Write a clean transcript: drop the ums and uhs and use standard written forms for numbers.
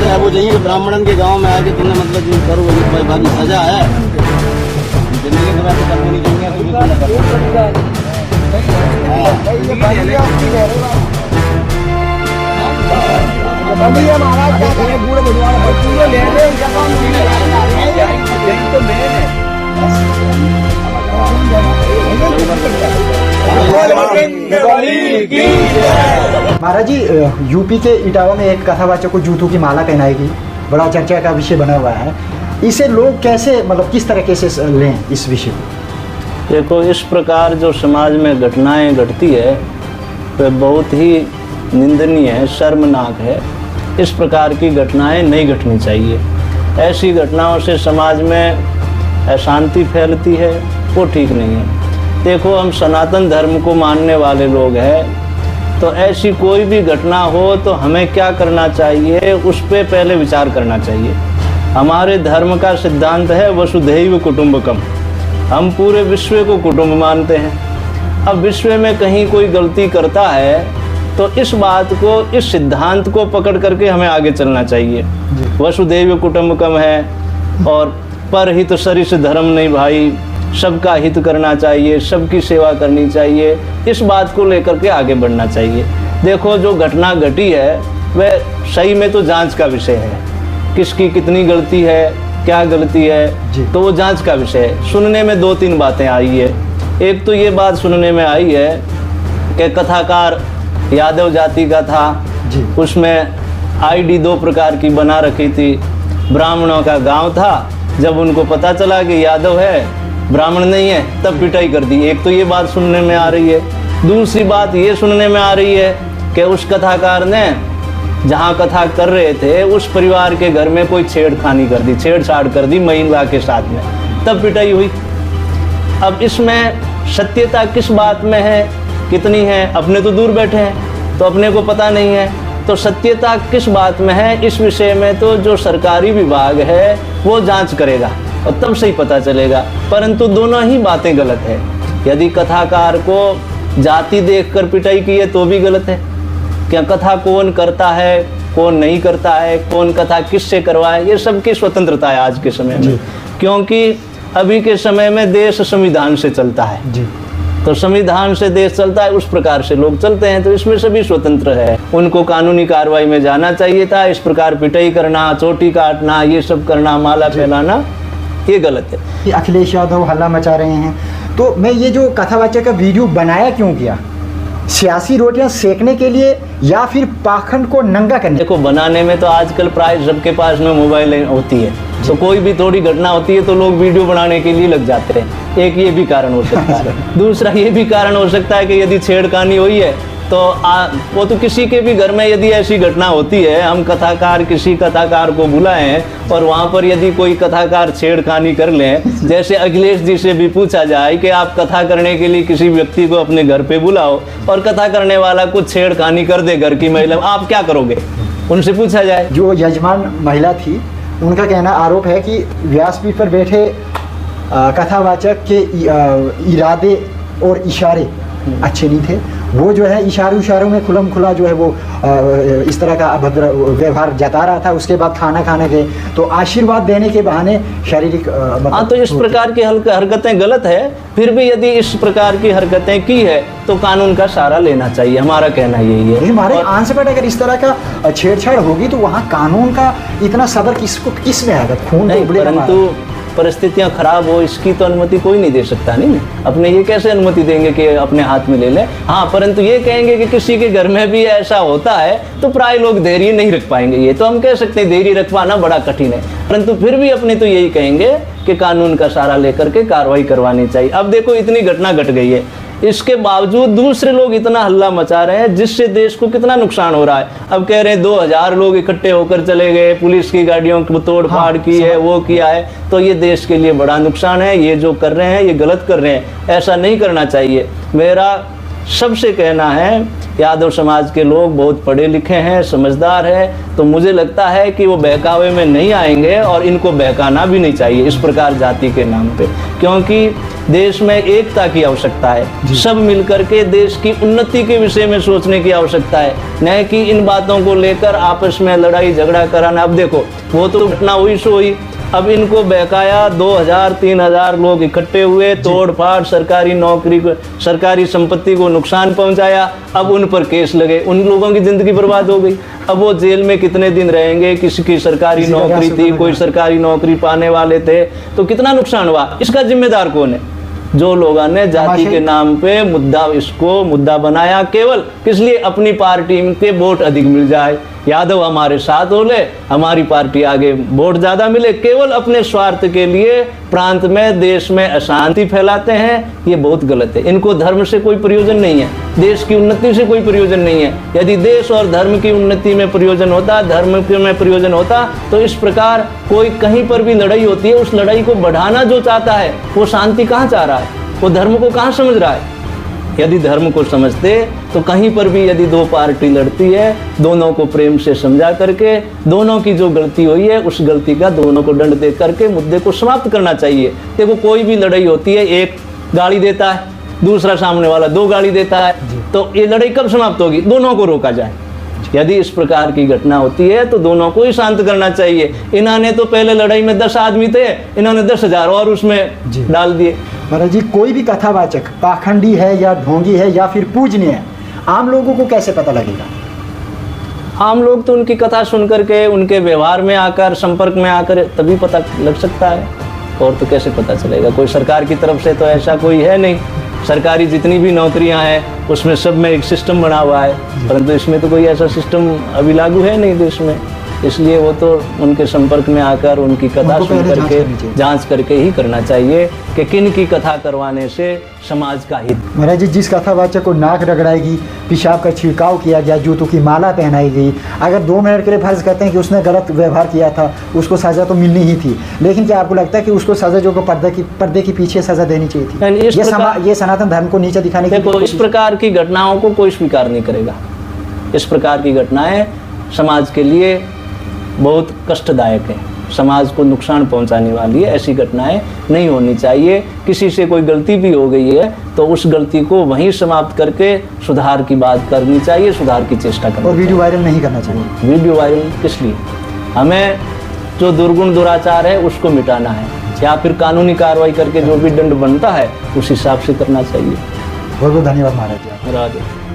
है वो यही कि ब्राह्मणन के गांव में आके तुमने मतलब जो करो वो भाई सजा है जिंदगी के बाद करनी नहीं चाहिए महाराज क्या करें पूरे महाराज जी, यूपी के इटावा में एक कथावाचक को जूतों की माला पहनाई गई, बड़ा चर्चा का विषय बना हुआ है। इसे लोग कैसे मतलब किस तरीके से लें इस विषय को? देखो, इस प्रकार जो समाज में घटनाएं घटती है वह बहुत ही निंदनीय है, शर्मनाक है। इस प्रकार की घटनाएं नहीं घटनी चाहिए। ऐसी घटनाओं से समाज में अशांति फैलती है, वो ठीक नहीं है। देखो, हम सनातन धर्म को मानने वाले लोग हैं, तो ऐसी कोई भी घटना हो तो हमें क्या करना चाहिए, उस पर पहले विचार करना चाहिए। हमारे धर्म का सिद्धांत है वसुधैव कुटुंबकम। हम पूरे विश्व को कुटुंब मानते हैं। अब विश्व में कहीं कोई गलती करता है तो इस बात को, इस सिद्धांत को पकड़ करके हमें आगे चलना चाहिए। वसुधैव कुटुंबकम है और परहित सरिस धर्म नहीं भाई, सबका हित करना चाहिए, सबकी सेवा करनी चाहिए। इस बात को लेकर के आगे बढ़ना चाहिए। देखो, जो घटना घटी है वह सही में तो जांच का विषय है, किसकी कितनी गलती है, क्या गलती है, तो वो जांच का विषय है। सुनने में 2-3 बातें आई है। एक तो ये बात सुनने में आई है कि कथाकार यादव जाति का था, उसमें आईडी 2 प्रकार की बना रखी थी। ब्राह्मणों का गांव था, जब उनको पता चला कि यादव है, ब्राह्मण नहीं है, तब पिटाई कर दी। एक तो ये बात सुनने में आ रही है। दूसरी बात ये सुनने में आ रही है कि उस कथाकार ने जहाँ कथा कर रहे थे उस परिवार के घर में कोई छेड़खानी कर दी, छेड़छाड़ कर दी महिला के साथ में, तब पिटाई हुई। अब इसमें सत्यता किस बात में है, कितनी है? अपने तो दूर बैठे हैं तो अपने को पता नहीं है, तो सत्यता किस बात में है, इस विषय में तो जो सरकारी विभाग है वो जांच करेगा और तब सही पता चलेगा। परंतु दोनों ही बातें गलत है। यदि कथाकार को जाति देखकर पिटाई की है तो भी गलत है। क्या कथा कौन करता है, कौन नहीं करता है, कौन कथा किससे करवाए, ये सबकी स्वतंत्रता है आज के समय में, क्योंकि अभी के समय में देश संविधान से चलता है जी। तो संविधान से देश चलता है, उस प्रकार से लोग चलते हैं, तो इसमें सभी स्वतंत्र है। उनको कानूनी कार्रवाई में जाना चाहिए था। इस प्रकार पिटाई करना, चोटी काटना, ये सब करना, माला फैलाना, ये गलत है। अखिलेश यादव हल्ला मचा रहे हैं, तो मैं ये जो कथावाचक का वीडियो बनाया क्यों किया? सियासी रोटियां सेकने के लिए या फिर पाखंड को नंगा करने? देखो, बनाने में तो आजकल प्राय सबके पास में मोबाइल होती है, तो कोई भी थोड़ी घटना होती है तो लोग वीडियो बनाने के लिए लग जाते हैं। एक ये भी कारण हो सकता है। दूसरा ये भी कारण हो सकता है कि यदि छेड़खानी हुई है तो वो तो किसी के भी घर में यदि ऐसी घटना होती है, हम कथाकार किसी कथाकार को बुलाएं और वहाँ पर यदि कोई कथाकार छेड़खानी कर लें, जैसे अखिलेश जी से भी पूछा जाए कि आप कथा करने के लिए किसी व्यक्ति को अपने घर पे बुलाओ और कथा करने वाला कुछ छेड़खानी कर दे घर की महिला, आप क्या करोगे? उनसे पूछा जाए। जो यजमान महिला थी, उनका कहना आरोप है कि व्यासपीठ पर बैठे कथावाचक के इरादे और इशारे अच्छे नहीं थे। वो जो है इशारों में खुलम खुला जो है वो इस तरह का अभद्र व्यवहार जता रहा था। उसके बाद खाना खाने के तो आशीर्वाद देने के बहाने शारीरिक हाँ, तो इस प्रकार की हरकतें गलत है। फिर भी यदि इस प्रकार की हरकतें की है तो कानून का सहारा लेना चाहिए, हमारा कहना यही है। हमारे आंसर पर अगर इस तरह का छेड़छाड़ होगी तो वहाँ कानून का इतना सबर किस में आएगा? खून नहीं, परंतु परिस्थितियां खराब हो इसकी तो अनुमति कोई नहीं दे सकता। नहीं, अपने ये कैसे अनुमति देंगे कि अपने हाथ में ले लें? हाँ, परंतु ये कहेंगे कि किसी के घर में भी ऐसा होता है तो प्राय लोग धैर्य नहीं रख पाएंगे। ये तो हम कह सकते हैं धैर्य रख पाना बड़ा कठिन है, परंतु फिर भी अपने तो यही कहेंगे कि कानून का सहारा लेकर के कार्रवाई करवानी चाहिए। अब देखो, इतनी घटना घट गई है, इसके बावजूद दूसरे लोग इतना हल्ला मचा रहे हैं जिससे देश को कितना नुकसान हो रहा है। अब कह रहे हैं 2000 लोग इकट्ठे होकर चले गए, पुलिस की गाड़ियों को तोड़ फाड़ की है, वो किया है, तो ये देश के लिए बड़ा नुकसान है। ये जो कर रहे हैं ये गलत कर रहे हैं, ऐसा नहीं करना चाहिए। मेरा सबसे कहना है, यादव समाज के लोग बहुत पढ़े लिखे हैं, समझदार हैं, तो मुझे लगता है कि वो बहकावे में नहीं आएंगे और इनको बहकाना भी नहीं चाहिए इस प्रकार जाति के नाम पे, क्योंकि देश में एकता की आवश्यकता है, सब मिलकर के देश की उन्नति के विषय में सोचने की आवश्यकता है, न कि इन बातों को लेकर आपस में लड़ाई झगड़ा कराना। अब देखो वो तो घटना हुई सो हुई, अब इनको बहकाया, 2000-3000 लोग इकट्ठे हुए, तोड़ फाड़, सरकारी नौकरी को, सरकारी संपत्ति को नुकसान पहुंचाया, अब उन पर केस लगे, उन लोगों की जिंदगी बर्बाद हो गई। अब वो जेल में कितने दिन रहेंगे, किसी की सरकारी नौकरी थी, कोई सरकारी नौकरी पाने वाले थे, तो कितना नुकसान हुआ। इसका जिम्मेदार कौन है? जो लोगों ने जाति के नाम पे इसको मुद्दा बनाया, केवल किस लिए? अपनी पार्टी के वोट अधिक मिल जाए, यादव हमारे साथ हो ले, हमारी पार्टी आगे वोट ज्यादा मिले, केवल अपने स्वार्थ के लिए प्रांत में, देश में अशांति फैलाते हैं। ये बहुत गलत है। इनको धर्म से कोई प्रयोजन नहीं है, देश की उन्नति से कोई प्रयोजन नहीं है। यदि देश और धर्म की उन्नति में प्रयोजन होता, धर्म में प्रयोजन होता, तो इस प्रकार कोई कहीं पर भी लड़ाई होती है, उस लड़ाई को बढ़ाना जो चाहता है वो शांति कहाँ चाह रहा है, वो धर्म को कहाँ समझ रहा है। यदि धर्म को समझते तो कहीं पर भी यदि दो पार्टी लड़ती है, दोनों को प्रेम से समझा करके, दोनों की जो गलती हुई है उस गलती का दोनों को दंड दे करके मुद्दे को समाप्त करना चाहिए। देखो कोई भी लड़ाई होती है, एक गाली देता है, दूसरा सामने वाला 2 गाली देता है, तो ये लड़ाई कब समाप्त होगी? दोनों को रोका जाए। यदि इस प्रकार की घटना होती है तो दोनों को ही शांत करना चाहिए। इन्होंने तो पहले लड़ाई में 10 आदमी थे, इन्होंने 10,000 और उसमें डाल दिए। महाराज जी, कोई भी कथावाचक पाखंडी है या ढोंगी है या फिर पूजनीय है, आम लोगों को कैसे पता लगेगा? आम लोग तो उनकी कथा सुन करके, उनके व्यवहार में आकर, संपर्क में आकर तभी पता लग सकता है, और तो कैसे पता चलेगा? कोई सरकार की तरफ से तो ऐसा कोई है नहीं। सरकारी जितनी भी नौकरियां हैं उसमें सब में एक सिस्टम बना हुआ है, परंतु इसमें तो कोई ऐसा सिस्टम अभी लागू है नहीं देश में। इसलिए वो तो उनके संपर्क में आकर उनकी कथा सुन करके जांच करके ही करना चाहिए कि किन की कथा करवाने से समाज का हित। महाराज जी, जिस कथावाचक को नाक रगड़ाएगी, पेशाब का छिड़काव किया गया, जूतों की माला पहनाई गई, अगर 2 मिनट के लिए फर्ज करते हैं कि उसने गलत व्यवहार किया था, उसको सजा तो मिलनी ही थी, लेकिन क्या आपको लगता है कि उसको सजा जो पर्दे के पीछे सजा देनी चाहिए थी? ये सनातन धर्म को नीचे दिखाने की। देखो, इस प्रकार की घटनाओं को कोई स्वीकार नहीं करेगा। इस प्रकार की घटनाएं समाज के लिए बहुत कष्टदायक है, समाज को नुकसान पहुंचाने वाली है। ऐसी घटनाएं नहीं होनी चाहिए। किसी से कोई गलती भी हो गई है तो उस गलती को वहीं समाप्त करके सुधार की बात करनी चाहिए, सुधार की चेष्टा करनी चाहिए। और वीडियो वायरल नहीं करना चाहिए। वीडियो वायरल किस लिए? हमें जो दुर्गुण दुराचार है उसको मिटाना है, या फिर कानूनी कार्रवाई करके जो भी दंड बनता है उस हिसाब से करना चाहिए। बहुत बहुत धन्यवाद महाराज जी। राधे।